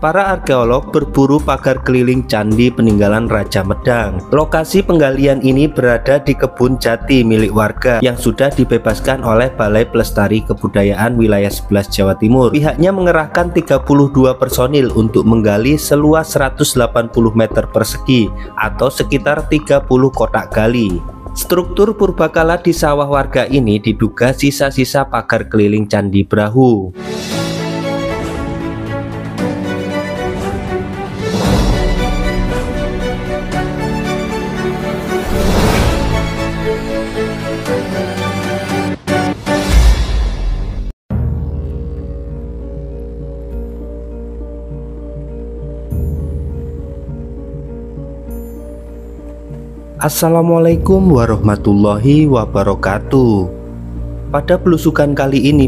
Para arkeolog berburu pagar keliling candi peninggalan Raja Medang. Lokasi penggalian ini berada di kebun jati milik warga yang sudah dibebaskan oleh Balai Pelestari Kebudayaan Wilayah 11 Jawa Timur. Pihaknya mengerahkan 32 personil untuk menggali seluas 180 meter persegi atau sekitar 30 kotak gali. Struktur purbakala di sawah warga ini diduga sisa-sisa pagar keliling Candi Brahu. Assalamualaikum warahmatullahi wabarakatuh. Pada belusukan kali ini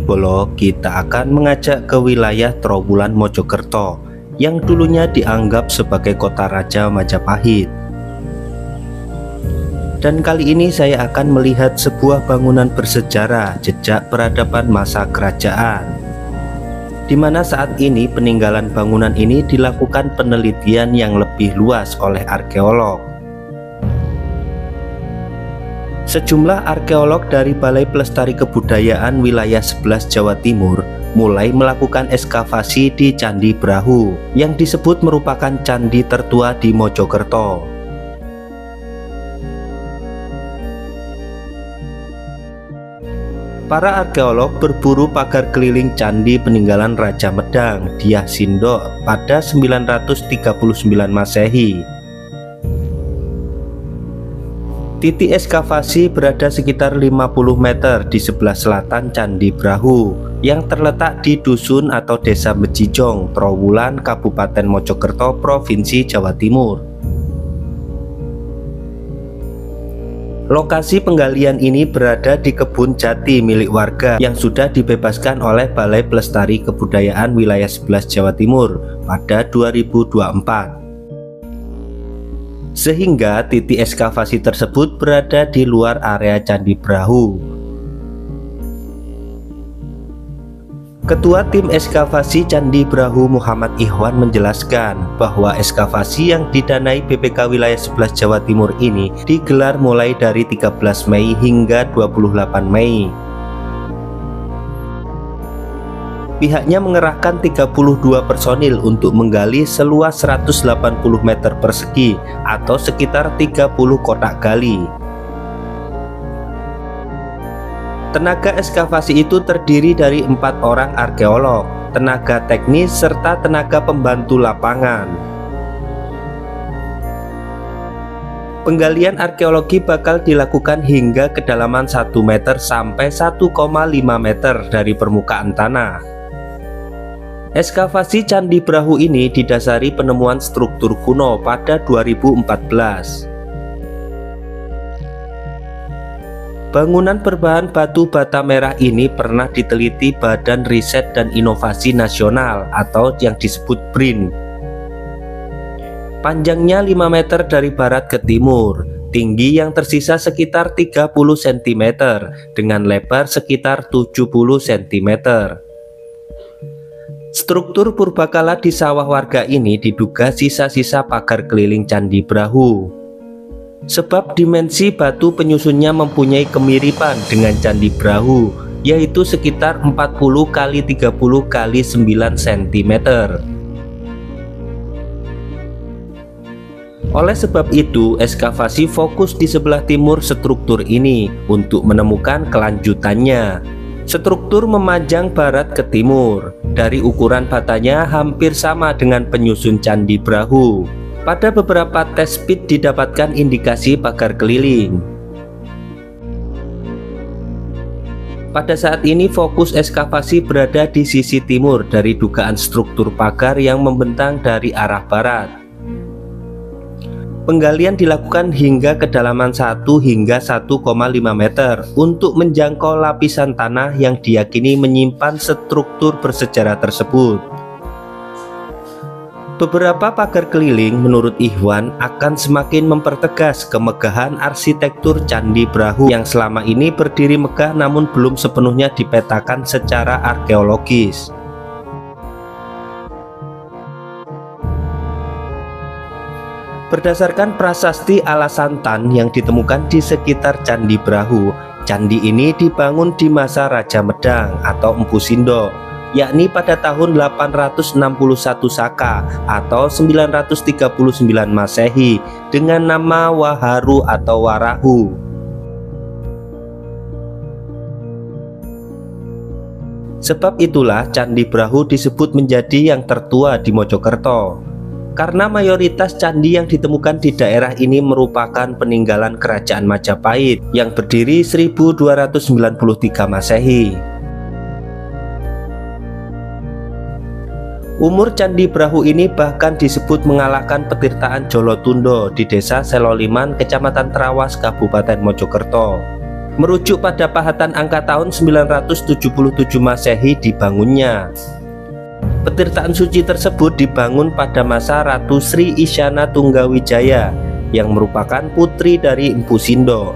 kita akan mengajak ke wilayah Trowulan Mojokerto yang dulunya dianggap sebagai kota Raja Majapahit. Dan kali ini saya akan melihat sebuah bangunan bersejarah jejak peradaban masa kerajaan, di mana saat ini peninggalan bangunan ini dilakukan penelitian yang lebih luas oleh arkeolog. Sejumlah arkeolog dari Balai Pelestari Kebudayaan Wilayah 11 Jawa Timur mulai melakukan ekskavasi di Candi Brahu yang disebut merupakan candi tertua di Mojokerto. Para arkeolog berburu pagar keliling candi peninggalan Raja Medang, Dyah Sindok pada 939 Masehi. Titik ekskavasi berada sekitar 50 meter di sebelah selatan Candi Brahu yang terletak di dusun atau desa Mejijong, Trowulan, Kabupaten Mojokerto, Provinsi Jawa Timur. Lokasi penggalian ini berada di kebun jati milik warga yang sudah dibebaskan oleh Balai Pelestari Kebudayaan Wilayah 11 Jawa Timur pada 2024. Sehingga titik ekskavasi tersebut berada di luar area Candi Brahu. Ketua Tim Ekskavasi Candi Brahu Muhammad Ikhwan menjelaskan bahwa ekskavasi yang didanai BPK Wilayah 11 Jawa Timur ini digelar mulai dari 13 Mei hingga 28 Mei. Pihaknya mengerahkan 32 personil untuk menggali seluas 180 meter persegi atau sekitar 30 kotak gali. Tenaga ekskavasi itu terdiri dari 4 orang arkeolog, tenaga teknis, serta tenaga pembantu lapangan. Penggalian arkeologi bakal dilakukan hingga kedalaman 1 meter sampai 1,5 meter dari permukaan tanah. Ekskavasi Candi Brahu ini didasari penemuan struktur kuno pada 2014. Bangunan berbahan batu bata merah ini pernah diteliti Badan Riset dan Inovasi Nasional atau yang disebut BRIN. Panjangnya 5 meter dari barat ke timur, tinggi yang tersisa sekitar 30 cm dengan lebar sekitar 70 cm. Struktur purbakala di sawah warga ini diduga sisa-sisa pagar keliling Candi Brahu. Sebab dimensi batu penyusunnya mempunyai kemiripan dengan Candi Brahu, yaitu sekitar 40 x 30 x 9 cm. Oleh sebab itu, ekskavasi fokus di sebelah timur struktur ini untuk menemukan kelanjutannya. Struktur memanjang barat ke timur. Dari ukuran batanya hampir sama dengan penyusun Candi Brahu. Pada beberapa tes pit didapatkan indikasi pagar keliling. Pada saat ini fokus ekskavasi berada di sisi timur dari dugaan struktur pagar yang membentang dari arah barat. Penggalian dilakukan hingga kedalaman 1 hingga 1,5 meter untuk menjangkau lapisan tanah yang diyakini menyimpan struktur bersejarah tersebut. Beberapa pagar keliling menurut Ikhwan akan semakin mempertegas kemegahan arsitektur Candi Brahu yang selama ini berdiri megah namun belum sepenuhnya dipetakan secara arkeologis. Berdasarkan prasasti Alasantan yang ditemukan di sekitar Candi Brahu, candi ini dibangun di masa Raja Medang atau Empu Sindo, yakni pada tahun 861 Saka atau 939 Masehi dengan nama Waharu atau Warahu. Sebab itulah Candi Brahu disebut menjadi yang tertua di Mojokerto, karena mayoritas candi yang ditemukan di daerah ini merupakan peninggalan Kerajaan Majapahit yang berdiri 1293 Masehi. Umur Candi Brahu ini bahkan disebut mengalahkan petirtaan Jolotundo di Desa Seloliman, Kecamatan Trawas, Kabupaten Mojokerto. Merujuk pada pahatan angka tahun 977 Masehi dibangunnya. Petirtaan suci tersebut dibangun pada masa Ratu Sri Isyana Tunggawijaya yang merupakan putri dari Empu Sindo.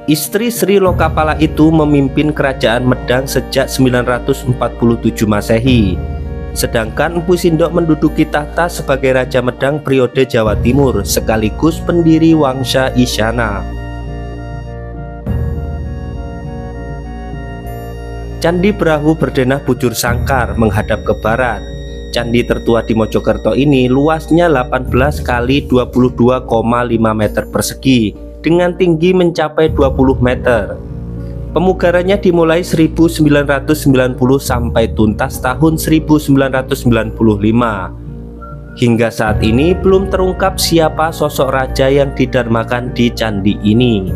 Istri Sri Lokapala itu memimpin Kerajaan Medang sejak 947 Masehi. Sedangkan Empu Sindo menduduki tahta sebagai Raja Medang periode Jawa Timur sekaligus pendiri Wangsa Isyana. Candi Brahu berdenah bujur sangkar menghadap ke barat. Candi tertua di Mojokerto ini luasnya 18 kali 22,5 meter persegi dengan tinggi mencapai 20 meter. Pemugarannya dimulai 1990 sampai tuntas tahun 1995. Hingga saat ini belum terungkap siapa sosok raja yang didharmakan di candi ini.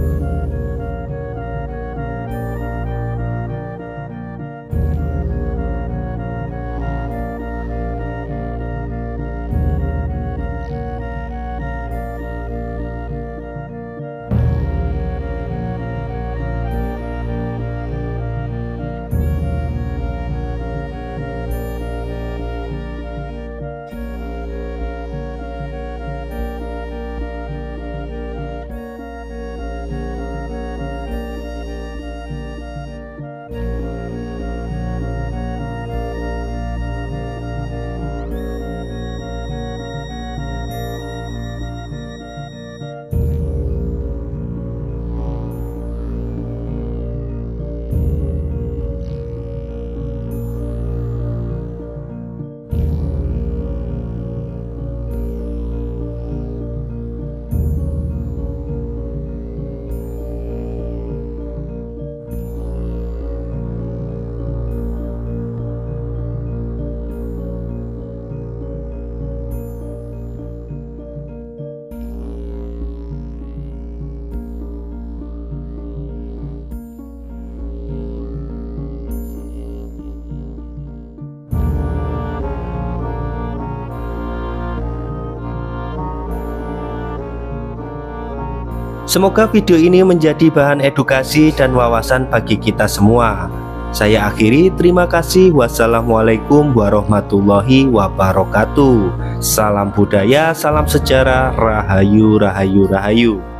Semoga video ini menjadi bahan edukasi dan wawasan bagi kita semua. Saya akhiri, terima kasih. Wassalamualaikum warahmatullahi wabarakatuh. Salam budaya, salam sejarah, rahayu, rahayu, rahayu.